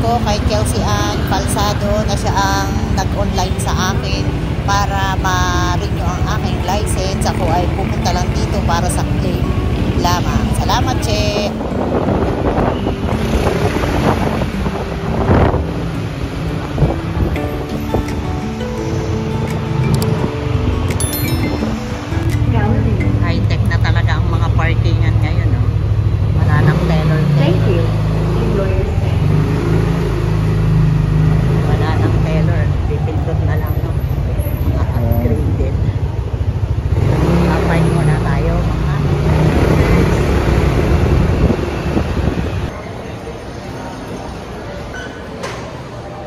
ko kay Chelsea Ann Falsado na siya ang nag-online sa akin para ma-renew ang aking license. Ako ay pupunta lang dito para sa claim lamang. Salamat, Che! High-tech na talaga ang mga parkingan ngayon, no? Wala nang teller. Thank you. Wala nang teller. Pipindot na lang, no? Mga upgraded. Papain muna tayo, mga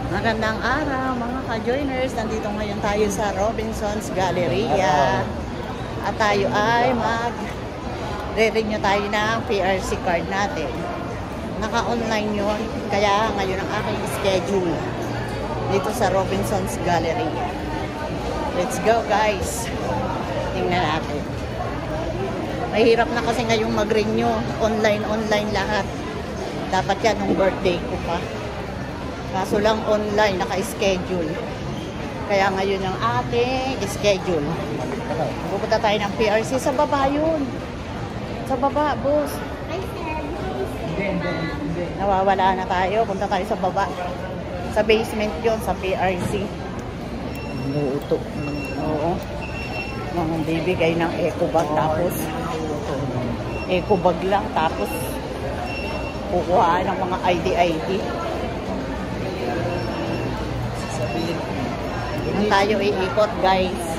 magandang araw, mga ka-joiners. Nandito ngayon tayo sa Robinson's Galleria. At tayo ay mag-renew tayo ng PRC card natin. Naka-online yun. Kaya ngayon ang aking schedule dito sa Robinson's Galleria. Let's go, guys. Tingnan natin. Mahirap na kasi ngayong mag-renew. Online lahat. Dapat yan nung birthday ko pa. Kaso lang online, naka-schedule. Kaya ngayon ang ating schedule. Pupunta tayo ng PRC. Sa baba yun. Sa baba, boss. Nawawala na tayo. Punta tayo sa baba. Sa basement yun, sa PRC. Luto. Oo. Mga bibigay ng eco bag. Tapos, eco bag lang. Tapos, kukuhaan ng mga ID. Nung tayo iikot, guys.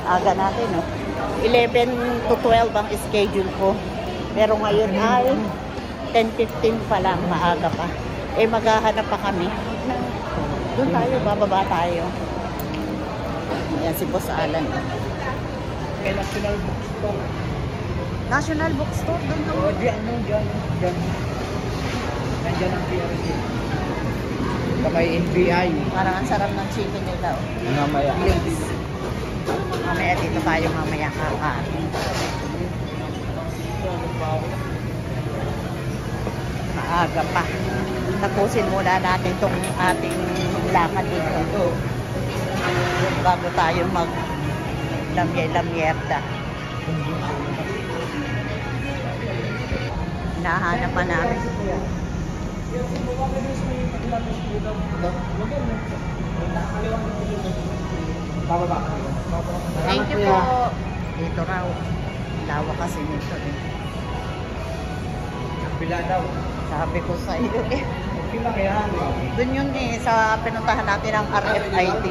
Aga natin, no? 11 to 12 ang schedule ko. Pero ngayon ay 10:15 pa lang, maaga pa. Eh, maghahanap pa kami. Doon tayo, bababa tayo. Ayan, si Boss Alan. May National Bookstore. National Bookstore? Doon ka mo? Diyan. Nandiyan ang PRC. Kamay NBI. Parang ang sarap ng chicken nila. Mamaya. Please. Mamaya dito tayo mamaya kakain. Maaga pa. Tapusin muna natin itong ating lakad dito. Bago tayo mag-lamyerda. Hinahanap pa namin. Thank you po. Dito raw. Lawa kasi nito eh. Pila daw. Sabi ko sa iyo eh. Pila kaya? Doon yun eh, sa pinuntahan natin ang RFID.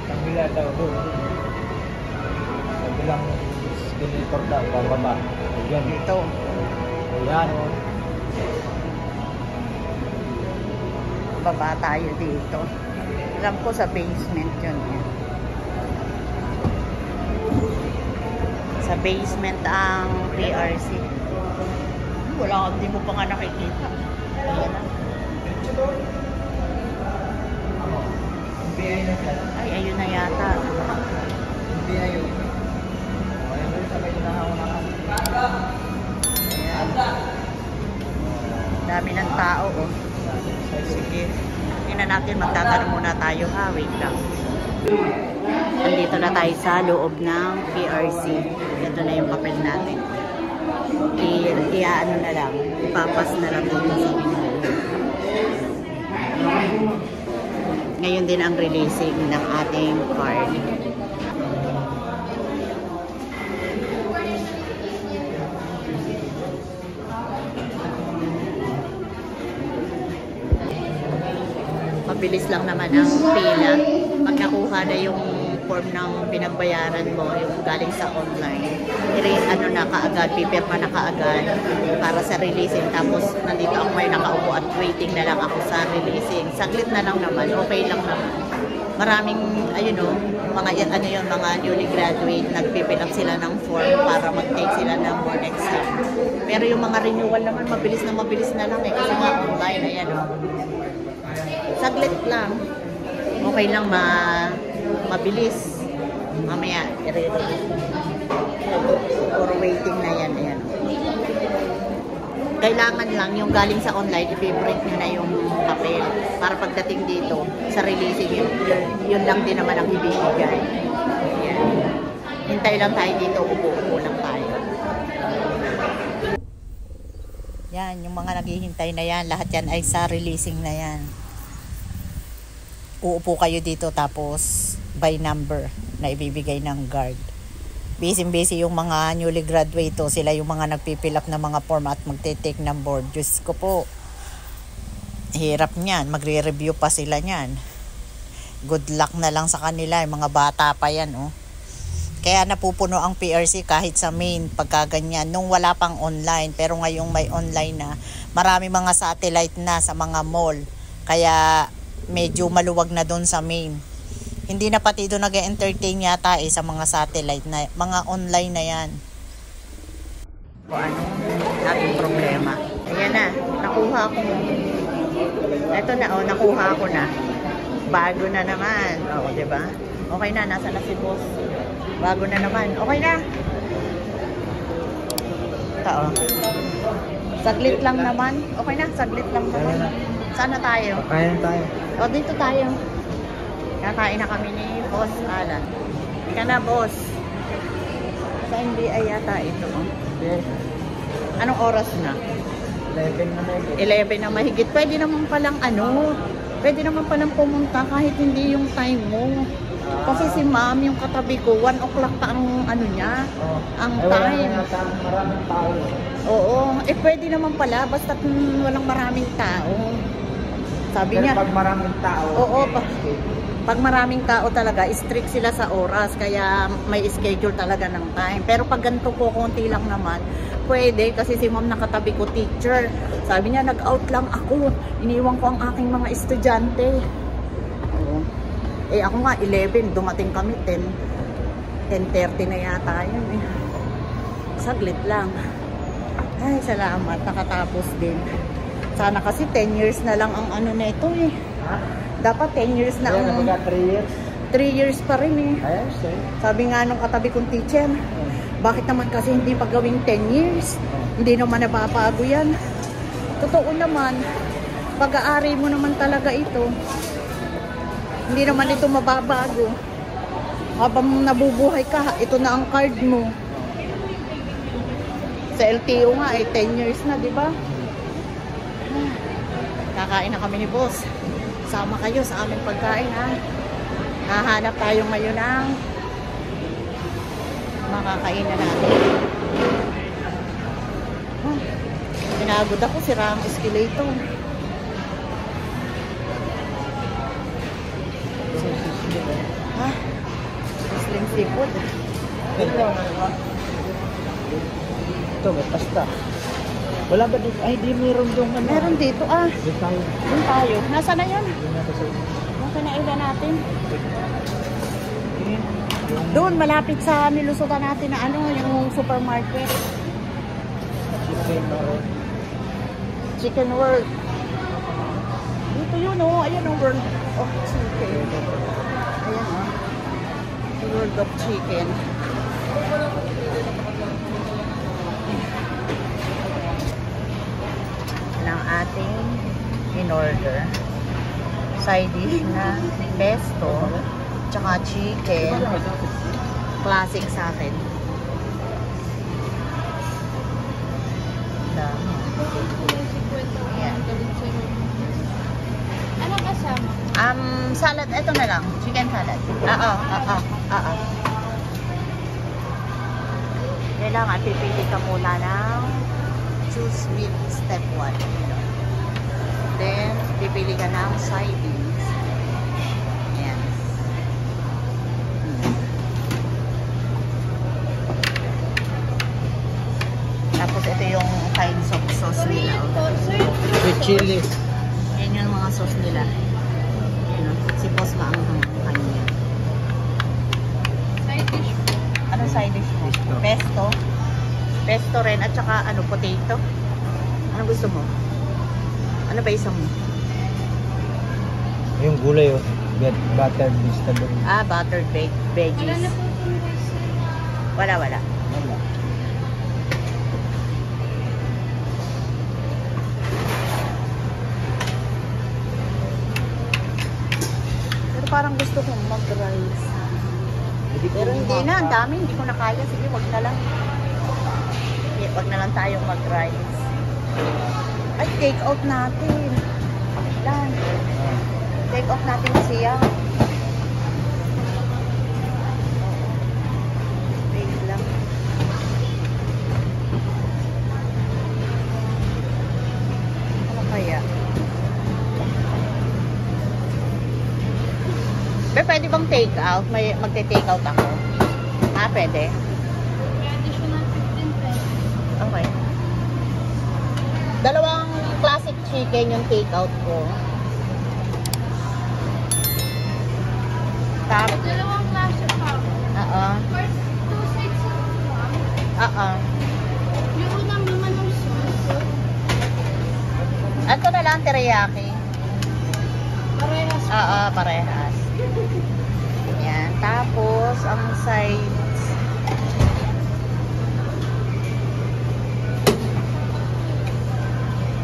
Pila daw. Sabi lang, deliver daw, bababa. Ayan. Dito. Ayan. Baba tayo dito. Alam ko sa basement yun eh. Sa basement ang PRC. Wala, hindi mo pa nga nakikita. Ayan na. Ay, ayun na yata. NBI yun. Ayan doon sa may nahawakan. Ayan. Dami ng tao oh. Sige. Tingnan natin, magtatanong muna tayo ha. Wait lang. Andito na tayo sa loob ng PRC. Ito na yung papel natin. Ano na lang. Ipapas na lang dito sa ngayon din ang releasing ng ating card. Mabilis lang naman ang pila. Pag nakuha na yung form ng pinagbayaran mo, yung galing sa online, ano na kaagad, pipirma na kaagad para sa releasing. Tapos nandito ako may nakaupo at waiting na lang ako sa releasing. Saglit na lang naman, okay lang naman. Maraming, ayun o, mga newly graduate, nagpipill up sila ng form para mag-take sila ng board exam. Pero yung mga renewal naman, mabilis na lang eh, kasi nga online, ayan o. Saglit lang. Okay lang mabilis. Mamaya, i-release. Or waiting na yan. Ayan. Kailangan lang yung galing sa online, i-print nyo na yung papel. Para pagdating dito, sa releasing, yun lang din naman ang ibibigay. Yan. Hintay lang tayo dito, upo-upo lang tayo. Yan, yung mga naghihintay na yan, lahat yan ay sa releasing na yan. Uupo kayo dito tapos by number na ibibigay ng guard. Busy yung mga newly graduate to. Sila yung mga nagpipill up ng mga form at magte-take ng board. Diyos ko po. Hirap niyan. Magre-review pa sila niyan. Good luck na lang sa kanila. Yung mga bata pa yan. Oh. Kaya napupuno ang PRC kahit sa main pagkaganyan. Nung wala pang online. Pero ngayong may online na. Marami mga satellite na sa mga mall. Kaya medyo maluwag na doon sa main. Hindi na pati doon nag-entertain yata sa mga satellite na, mga online na yan. O ano, ating problema. Ayan na, nakuha ko. Ito na, nakuha ko na. Bago na naman. O, diba? Okay na, nasa na si boss. Bago na naman. Okay na. Ito, saglit lang naman. Okay na, saglit lang naman. Sana tayo? Kakain tayo. O, dito tayo. Kakain na kami ni Boss Alan. Ika na, boss. Sa NBI yata ito. Yes. Anong oras na? 11 na mahigit. 11 na mahigit. Pwede naman palang pwede naman palang pumunta kahit hindi yung time mo. Kasi si ma'am, yung katabi ko, 1 o'clock pa ang niya. Ang time. Maraming tao. Oo. Pwede naman pala. Basta walang maraming tao. Sabi niya. Pag maraming tao. Oo. Pag maraming tao talaga, strict sila sa oras. Kaya may schedule talaga ng time. Pero pag ganito po, konti lang naman, pwede. Kasi si ma'am nakatabi ko, teacher. Sabi niya, nag-out lang ako. Iniwan ko ang aking mga estudyante. Oo. Ako nga, 11. Dumating kami, 10:30 na yata yun. Saglit lang. Ay, salamat. Nakatapos din. Sana kasi 10 years na lang ang na ito eh. Dapat 10 years na ang... 3 years. 3 years pa rin eh. Ayos eh. Sabi nga nung katabi kong teacher, bakit naman kasi hindi pa gawing 10 years? Hindi naman nababago yan. Totoo naman, pag-aari mo naman talaga ito. Hindi naman ito mababago. Habang nabubuhay ka, ito na ang card mo. Sa LTO nga 10 years na, di ba? Kakain na kami ni boss. Sama kayo sa aming pagkain, ha? Hahanap tayo ngayon ng makakain na natin. Pinagod ako, sira ang escalator. Ha? Muslim seafood. Ito, may pasta. Wala ba dito? Ay, di meron doon. Meron dito, Dito tayo. Doon tayo. Nasaan na yun? Doon na Nasa natin. Doon, malapit sa nilusutan natin na yung supermarket. Chicken World. Dito yun, Ayan ang World of Chicken. Ayan, World of Chicken. Ng ating in-order. Side dish na pesto, tsaka chicken. Classic sa akin. Ayan. Ano kasama? Salad. Ito na lang. Chicken salad. Kailangan pipili ka muna ng choose meat step 1. Then, pipili ka ng side dish. Ayan. Tapos, ito yung kinds of sauce nila. With chili. Yan yung mga sauce nila. Si boss maanghang kanya. Side dish. Ano side dish mo? Pesto. Pesto rin. At saka potato. Ano gusto mo? Ano ba isa mo? Yung gulay, buttered vegetable. Buttered veggies. Wala na po itong rice. Wala. Wala. parang gusto kong mag-rice. Pero hindi na, ang dami, hindi ko na kaya. Sige, wag na lang. Sige, wag na lang tayong mag-rice. Ay, take out natin. Lan. Take out natin siya. Wait lang. Ano kaya? Pwede bang take out? May magte-take out ako. Pwede. May additional 15 pesos. Okay. Dalawang classic chicken yung take out ko. Tapos, Dalawang klase pa. First, 2 sides lang. Yung unang laman ng sauce. Ito na lang teriyaki. Parehas. Parehas. Yan. Tapos, ang sides.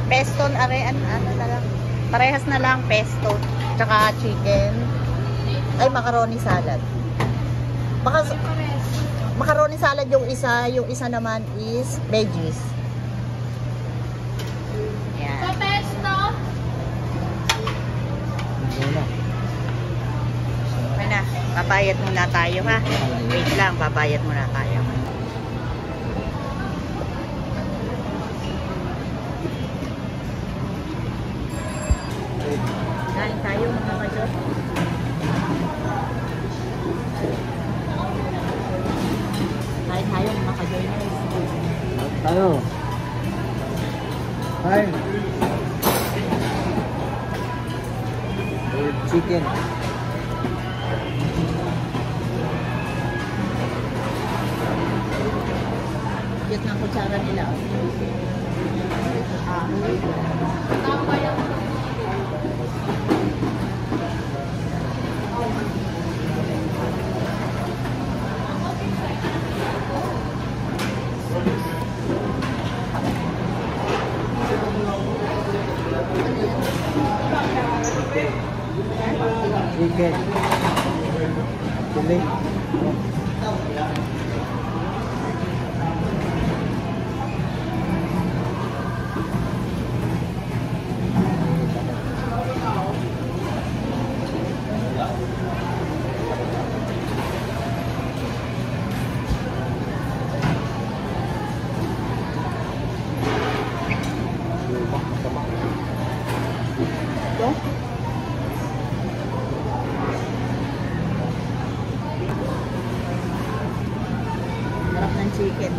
Pesto, ano na lang. Parehas na lang, pesto. Tsaka chicken. Ay, macaroni salad. Parehas. Macaroni salad yung isa naman is veggies. Yan. Sa pesto, Okay na, babayad muna tayo ha. Wait lang, babayad muna tayo. Kain tayo mga kayo. Kain tayo mga ka-joiners. Tayo. Hi. Chicken. Cute ng kutsara nila. tama yung Chicken. Chili. Ito? Sarap ng chicken.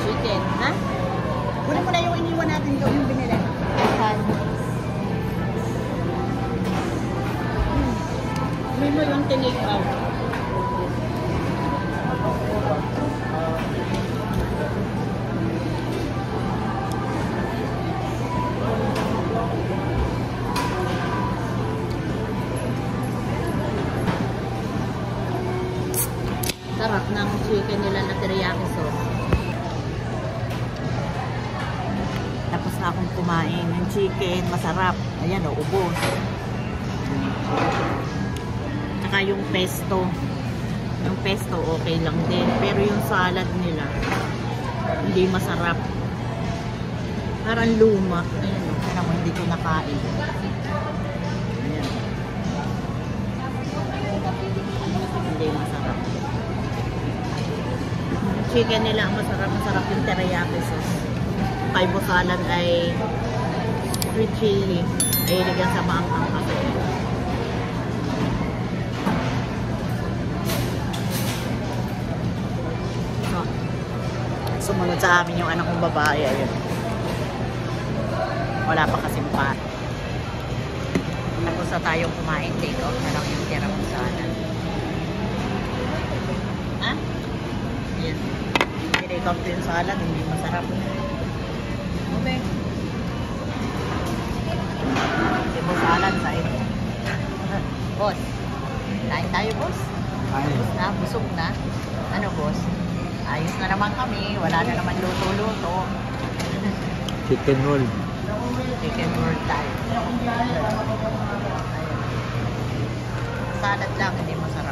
Chicken, ha? Kunin mo na yung iniwan natin doon yung binili. Kunin mo yung tinake out. Sarap ng chicken nila na teriyaki sauce. Tapos na akong kumain ng chicken, masarap. Ayan o, ubos. Saka yung pesto. Yung pesto okay lang din. Pero yung salad nila, hindi masarap. Parang luma. Ayan o, naman hindi ko nakain. Ayan. Hindi masarap. Chicken nila ang masarap yung teriyaki sauce. Kaibo salad ay sweet chili. Ay ilagyan sa maanghang kasi. So, sumunod sa amin yung anak kong babae. Ayun. Wala pa kasing pat. Tapos na tayong kumain. Take out na lang yung tira kong salad. Ha? Yes. Take out yung salad, hindi masarap. Okay. Tipo salad sa ito. Boss, kain tayo boss? Kain. Na, busog na. Ano boss? Ayos na naman kami, wala na naman luto-luto. Chicken roll. Chicken roll tayo. Maalat lang, hindi masarap.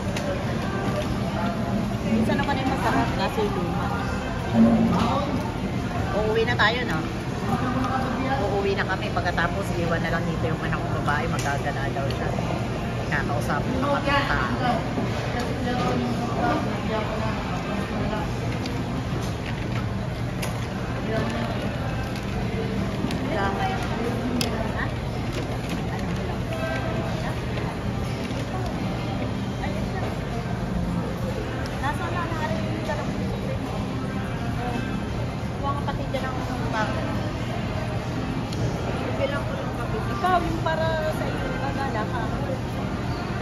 Minsan naman ay masarap, kaso yung luma. Uuwi na tayo, no? Uuwi na kami. Pagkatapos, iwan na lang dito yung anak kong babae. Magagana daw siya. Kakausapin pa kami ng tao. Nasa na narin yung dalawang susunod mo. Kuha nga pati dyan ang bakit. Bilang ko ng kape. Ikaw, yung para sa iyo, gagala ka.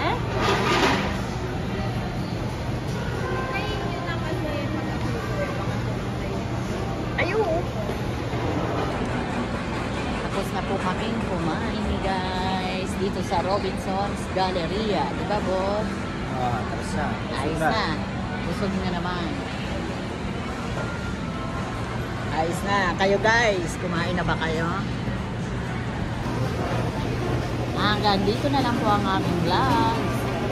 Eh? Ayun. Tapos na po kaming kumain, guys. Dito sa Robinson's Galleria. Diba, boss? Tapos na. Ayos na. Busog na naman. Ayos na. Kayo, guys. Kumain na ba kayo? Hanggang dito na lang po ang aming vlog.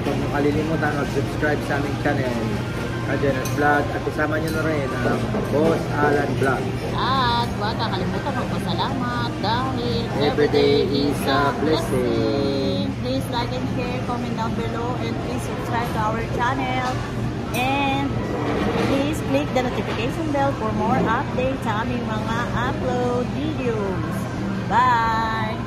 Huwag nyo kalilimutan mag-subscribe sa aming channel, Kajeners Vlog, at kasama nyo na rin ang Boss Alan Vlog. At huwag kakalimutan magpasalamat dahil Everyday is a blessing. Please like and share, comment down below, and please subscribe to our channel. And please click the notification bell for more updates sa aming mga upload videos. Bye!